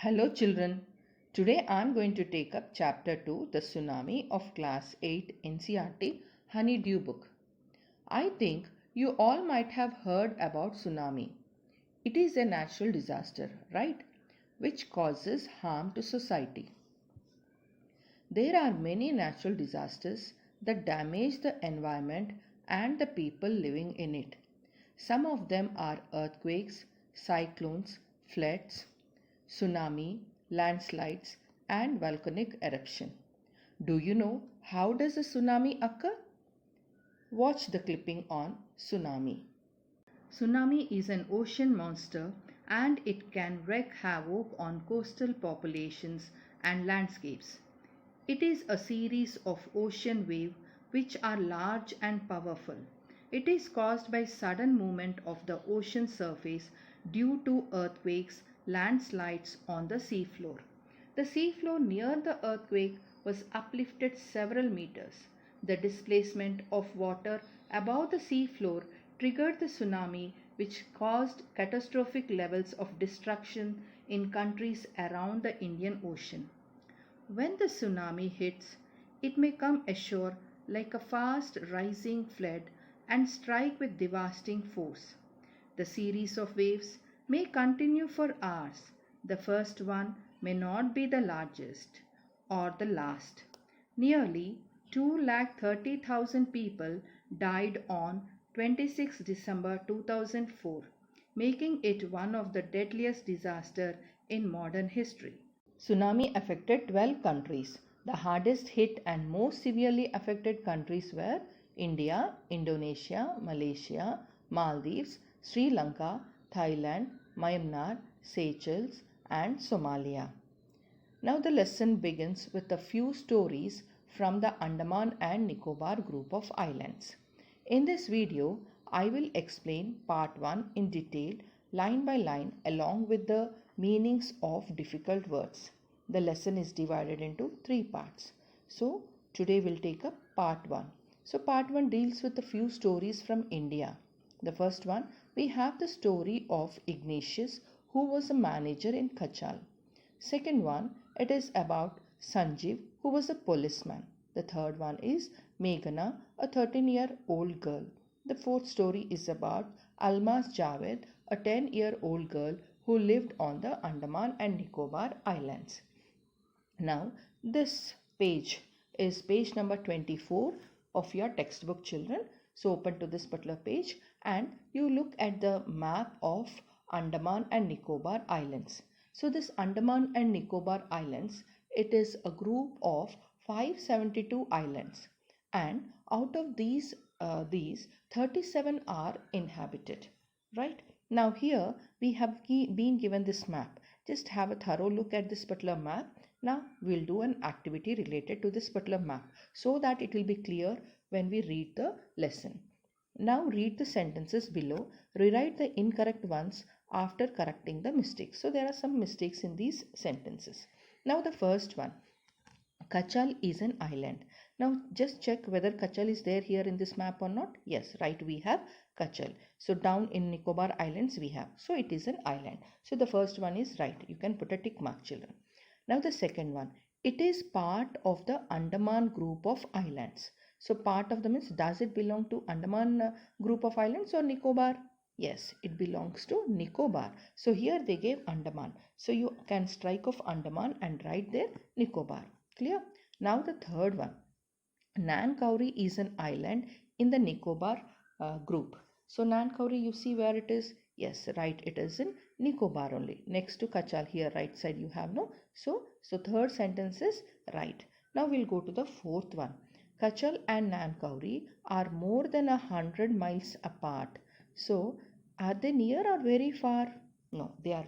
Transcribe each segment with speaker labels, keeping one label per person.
Speaker 1: Hello children. Today I am going to take up chapter 2, The Tsunami of class 8 NCERT Honeydew book. I think you all might have heard about tsunami. It is a natural disaster, right? Which causes harm to society. There are many natural disasters that damage the environment and the people living in it. Some of them are earthquakes, cyclones, floods, tsunami, landslides, and volcanic eruption. Do you know how does a tsunami occur? Watch the clipping on tsunami. Tsunami is an ocean monster and it can wreak havoc on coastal populations and landscapes. It is a series of ocean waves which are large and powerful. It is caused by sudden movement of the ocean surface due to earthquakes, landslides on the seafloor. The seafloor near the earthquake was uplifted several meters. The displacement of water above the seafloor triggered the tsunami, which caused catastrophic levels of destruction in countries around the Indian Ocean. When the tsunami hits, it may come ashore like a fast rising flood and strike with devastating force. The series of waves may continue for hours. The first one may not be the largest or the last. Nearly 230,000 people died on 26 December 2004, making it one of the deadliest disasters in modern history. Tsunami affected 12 countries. The hardest hit and most severely affected countries were India, Indonesia, Malaysia, Maldives, Sri Lanka, Thailand, Myanmar, Seychelles, and Somalia. Now the lesson begins with a few stories from the Andaman and Nicobar group of islands. In this video, I will explain part 1 in detail, line by line, along with the meanings of difficult words. The lesson is divided into 3 parts. So today we'll take up part 1. So part 1 deals with a few stories from India. The first one, we have the story of Ignatius, who was a manager in Kachal. Second one, it is about Sanjeev, who was a policeman. The third one is Meghana, a 13-year-old girl. The fourth story is about Almaz Javed, a 10-year-old girl who lived on the Andaman and Nicobar Islands. Now, this page is page number 24 of your textbook, children. So, open to this particular page and you look at the map of Andaman and Nicobar Islands. So, this Andaman and Nicobar Islands, it is a group of 572 islands, and out of these 37 are inhabited. Right? Now, here we have been given this map. Just have a thorough look at this particular map. Now we'll do an activity related to this particular map so that it will be clear when we read the lesson. Now read the sentences below. Rewrite the incorrect ones after correcting the mistakes. So there are some mistakes in these sentences. Now the first one, Kachal is an island. Now just check whether Kachal is there here in this map or not. Yes, right, we have Kachal. So down in Nicobar Islands we have. So it is an island. So the first one is right. You can put a tick mark, children. Now the second one, it is part of the Andaman group of islands. So part of the means, does it belong to Andaman group of islands or Nicobar? Yes, it belongs to Nicobar. So here they gave Andaman. So you can strike off Andaman and write there Nicobar. Clear? Now the third one, Nankauri is an island in the Nicobar group. So Nankauri, you see where it is? Yes, right, it is in Nicobar only. Next to Kachal, here right side you have, no? So third sentence is right. Now we'll go to the fourth one. Kachal and Nankauri are more than 100 miles apart. So are they near or very far? No, they are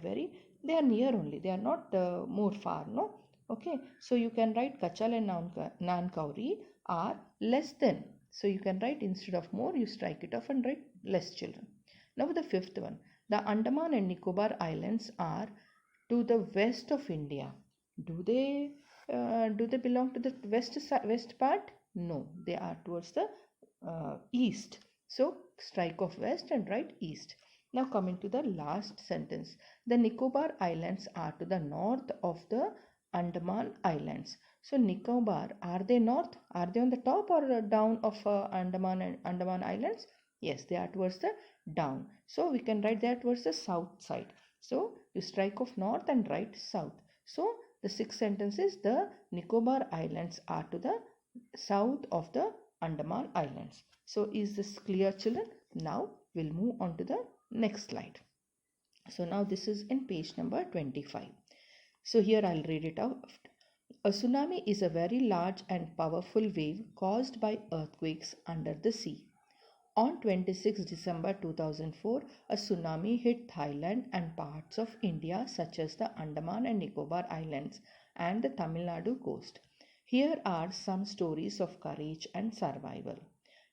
Speaker 1: near only. They are not more far, no? Okay, so you can write Kachal and Nankauri are less than. So you can write instead of more, you strike it off and write less, children. Now the fifth one, the Andaman and Nicobar Islands are to the west of India. Do they belong to the west part? No, they are towards the east. So strike off west and write east. Now coming to the last sentence. The Nicobar Islands are to the north of the Andaman Islands. So Nicobar, are they north? Are they on the top or down of Andaman and Andaman Islands? Yes, they are towards the down. So we can write that towards the south side. So you strike off north and write south. So the sixth sentence is the Nicobar Islands are to the south of the Andaman Islands. So is this clear, children? Now we'll move on to the next slide. So now this is in page number 25. So here I'll read it out. A tsunami is a very large and powerful wave caused by earthquakes under the sea. On 26 December 2004, a tsunami hit Thailand and parts of India such as the Andaman and Nicobar Islands and the Tamil Nadu coast. Here are some stories of courage and survival.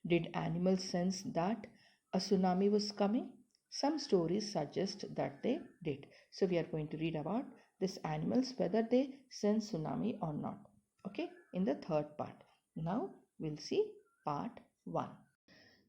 Speaker 1: Did animals sense that a tsunami was coming? Some stories suggest that they did. So we are going to read about these animals, whether they sense tsunami or not. Okay, in the third part. Now we'll see part 1.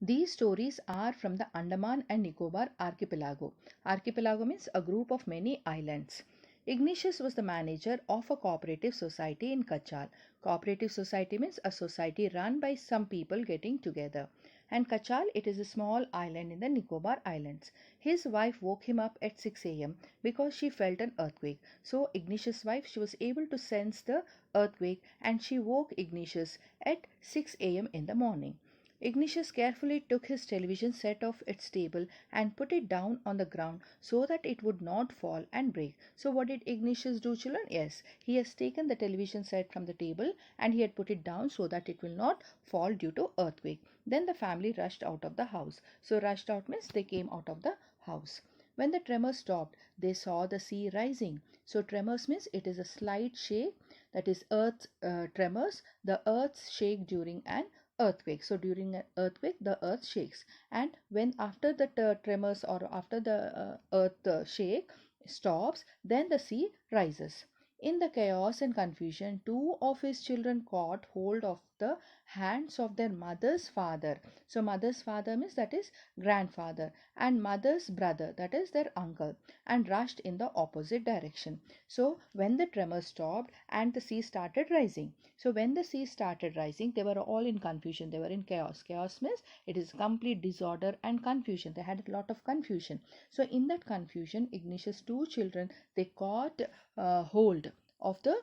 Speaker 1: These stories are from the Andaman and Nicobar archipelago. Archipelago means a group of many islands. Ignatius was the manager of a cooperative society in Kachal. Cooperative society means a society run by some people getting together. And Kachal, it is a small island in the Nicobar Islands. His wife woke him up at 6 a.m. because she felt an earthquake. So Ignatius' wife, she was able to sense the earthquake and she woke Ignatius at 6 a.m. in the morning. Ignatius carefully took his television set off its table and put it down on the ground so that it would not fall and break. So what did Ignatius do, children? Yes, he has taken the television set from the table and he had put it down so that it will not fall due to earthquake. Then the family rushed out of the house. So rushed out means they came out of the house. When the tremors stopped, they saw the sea rising. So tremors means it is a slight shake, that is earth tremors. The earth shake during an earthquake. So during an earthquake the earth shakes, and when after the tremors or after the earth shake stops, then the sea rises. In the chaos and confusion, two of his children caught hold of the hands of their mother's father. So mother's father means that is grandfather, and mother's brother, that is their uncle, and rushed in the opposite direction. So when the tremors stopped and the sea started rising, so when the sea started rising, they were all in confusion. They were in chaos. Chaos means it is complete disorder and confusion. They had a lot of confusion. So in that confusion, Ignatius' two children, they caught hold of the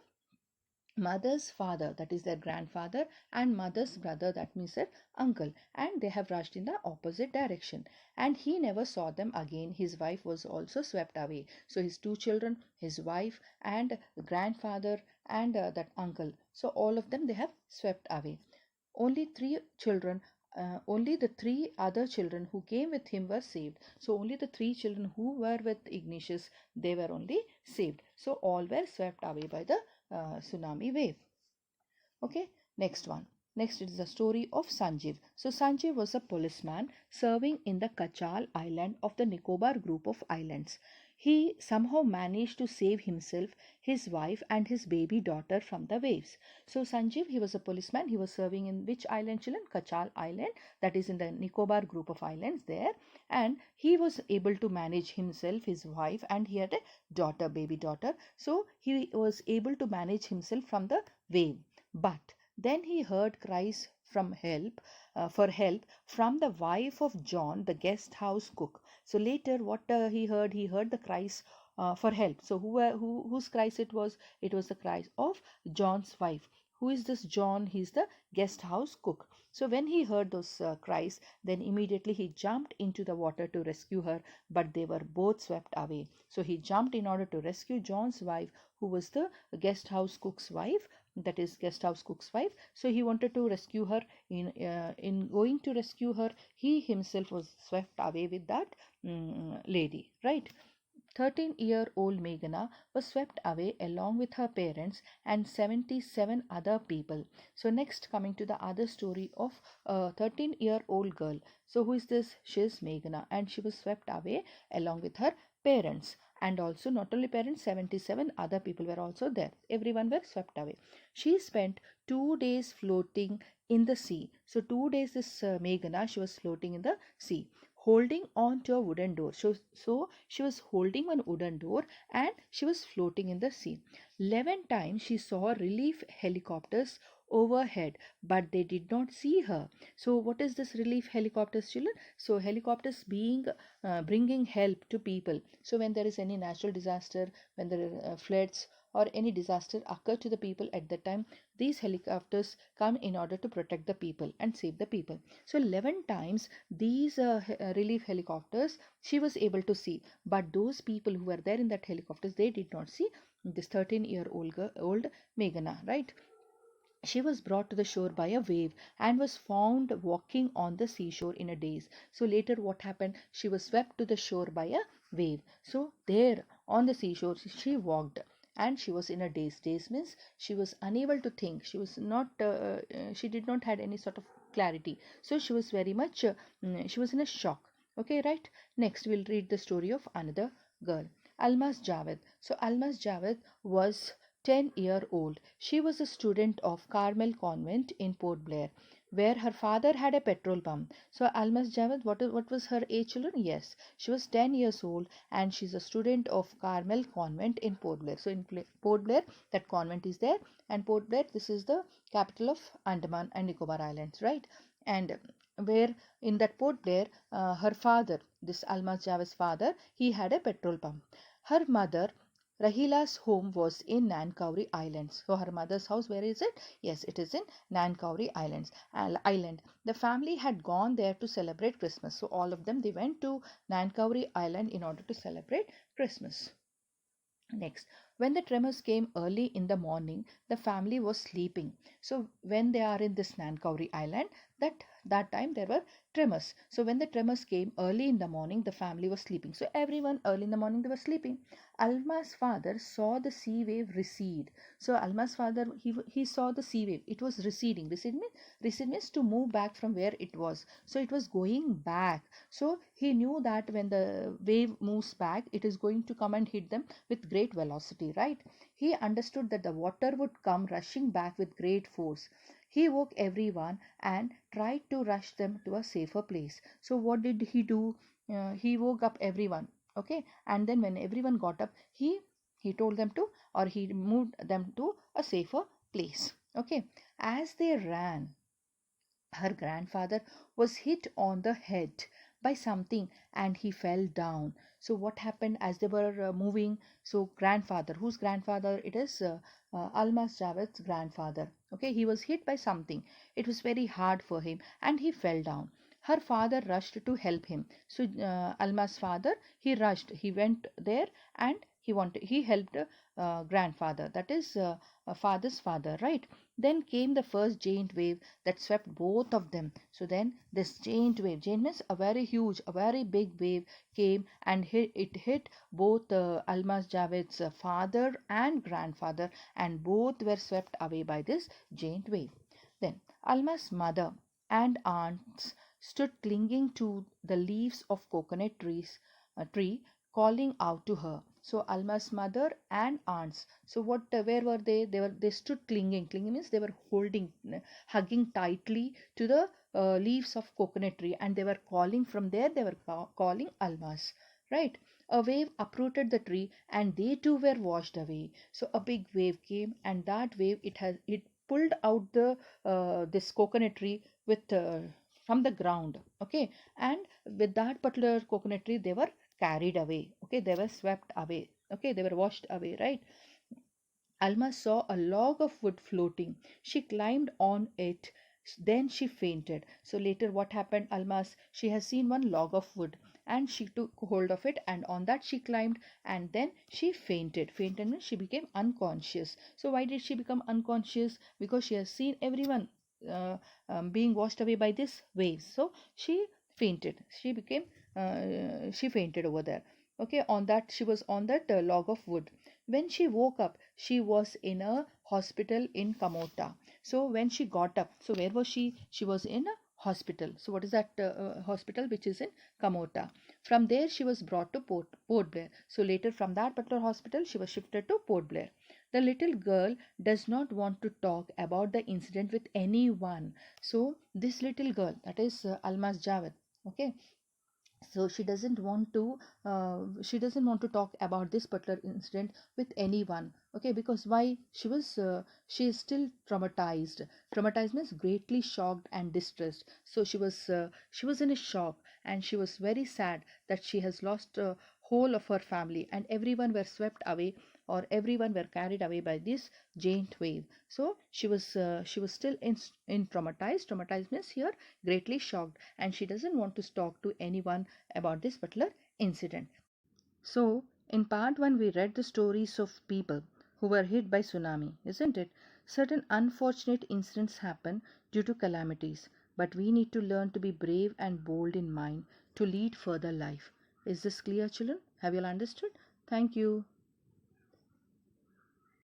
Speaker 1: mother's father, that is their grandfather, and mother's brother, that means their uncle, and they have rushed in the opposite direction, and he never saw them again. His wife was also swept away. So his two children, his wife, and the grandfather, and that uncle, so all of them, they have swept away. Only three children, only the three other children who came with him were saved. So only the three children who were with Ignatius, they were only saved. So all were swept away by the tsunami wave. Okay, next one. Next is the story of Sanjeev. So Sanjeev was a policeman serving in the Kachal island of the Nicobar group of islands. He somehow managed to save himself, his wife, and his baby daughter from the waves. So Sanjeev, he was a policeman. He was serving in which island, children? Kachal island, that is in the Nicobar group of islands there. And he was able to manage himself, his wife, and he had a daughter, baby daughter. So he was able to manage himself from the wave. But then he heard cries for help from the wife of John, the guest house cook. So later, what he heard? He heard the cries for help. So whose cries it was? It was the cries of John's wife. Who is this John? He's the guest house cook. So when he heard those cries, then immediately he jumped into the water to rescue her, but they were both swept away. So he jumped in order to rescue John's wife, who was the guest house cook's wife, that is guest house cook's wife. So he wanted to rescue her. In going to rescue her, he himself was swept away with that lady, right? 13-year-old Meghana was swept away along with her parents and 77 other people. So next, coming to the other story of a 13-year-old girl. So who is this? She is Meghana, and she was swept away along with her parents, and also not only parents, 77 other people were also there. Everyone were swept away. She spent 2 days floating in the sea. So 2 days this Meghana, she was floating in the sea. holding on to a wooden door. So she was holding one wooden door and she was floating in the sea. 11 times she saw relief helicopters overhead, but they did not see her. So what is this relief helicopters, children? So helicopters being bringing help to people. So when there is any natural disaster, when there are floods or any disaster occur to the people at that time, these helicopters come in order to protect the people and save the people. So 11 times these relief helicopters she was able to see, but those people who were there in that helicopters, they did not see this 13-year-old old Meghana, right? She was brought to the shore by a wave and was found walking on the seashore in a daze. So later what happened? She was swept to the shore by a wave. So there on the seashore she walked and she was in a daze. Daze means she was unable to think. She was not, she did not had any sort of clarity. So she was very much, she was in a shock. Okay, right? Next we'll read the story of another girl. Almas Javed. So Almas Javed was 10-year-old. She was a student of Carmel Convent in Port Blair, where her father had a petrol pump. So Almas Javed, what was her age, children? Yes, she was 10 years old and she's a student of Carmel Convent in Port Blair. So in Port Blair, that convent is there, and Port Blair, this is the capital of Andaman and Nicobar Islands, right? And where in that Port Blair, her father, this Almas Javed's father, he had a petrol pump. Her mother Rahila's home was in Nankauri Islands. So her mother's house, where is it? Yes, it is in Nankauri Island. The family had gone there to celebrate Christmas. So all of them, they went to Nankauri Island in order to celebrate Christmas. Next, when the tremors came early in the morning, the family was sleeping. So when they are in this Nankauri Island, that time there were tremors. So when the tremors came early in the morning, the family was sleeping. So everyone early in the morning they were sleeping. Alma's father saw the sea wave recede. So Alma's father, he saw the sea wave. It was receding. Recede means to move back from where it was. So it was going back. So he knew that when the wave moves back, it is going to come and hit them with great velocity, right? He understood that the water would come rushing back with great force. He woke everyone and tried to rush them to a safer place. So what did he do? He woke up everyone, okay, and then when everyone got up, he told them to, or he moved them to a safer place. Okay, as they ran, her grandfather was hit on the head by something and he fell down. So what happened as they were moving? So grandfather, whose grandfather it is? Almas Javed's grandfather. Okay, he was hit by something. It was very hard for him and he fell down. Her father rushed to help him. So Alma's father, he rushed. He went there and he helped grandfather. That is father's father, right? Then came the first giant wave that swept both of them. So then this giant means a very huge, a very big wave came and it hit both Almas Javed's father and grandfather, and both were swept away by this giant wave. Then Alma's mother and aunts stood clinging to the leaves of coconut tree, calling out to her. So Alma's mother and aunts. So where were they? They stood clinging. Clinging means they were holding, hugging tightly to the leaves of coconut tree, and they were calling from there. They were calling Almas, right? A wave uprooted the tree, and they too were washed away. So a big wave came, and that wave it pulled out the this coconut tree with from the ground. Okay, and with that particular coconut tree, they were carried away. Okay, they were swept away. Okay, they were washed away, right? Alma saw a log of wood floating. She climbed on it. Then she fainted. So later what happened? Alma's, she has seen one log of wood and she took hold of it, and on that she climbed, and then she fainted. Fainted means she became unconscious. So why did she become unconscious? Because she has seen everyone being washed away by this waves. So she fainted. She fainted over there. Okay, on that she was on that log of wood. When she woke up, she was in a hospital in Kamota. So when she got up, so where was she? She was in a hospital. So what is that hospital which is in Kamota? From there she was brought to Port Blair. So later from that particular hospital she was shifted to Port Blair. The little girl does not want to talk about the incident with anyone. So this little girl, that is Almas Javed, okay, So she doesn't want to talk about this particular incident with anyone. Okay, because why? She is still traumatized means greatly shocked and distressed. So she was in a shock, and she was very sad that she has lost whole of her family, and everyone were swept away, or everyone were carried away by this giant wave. So she was still in traumatized means here greatly shocked, and she doesn't want to talk to anyone about this particular incident. So, in part 1, we read the stories of people who were hit by tsunami, isn't it? Certain unfortunate incidents happen due to calamities, but we need to learn to be brave and bold in mind to lead further life. Is this clear, children? Have you all understood? Thank you.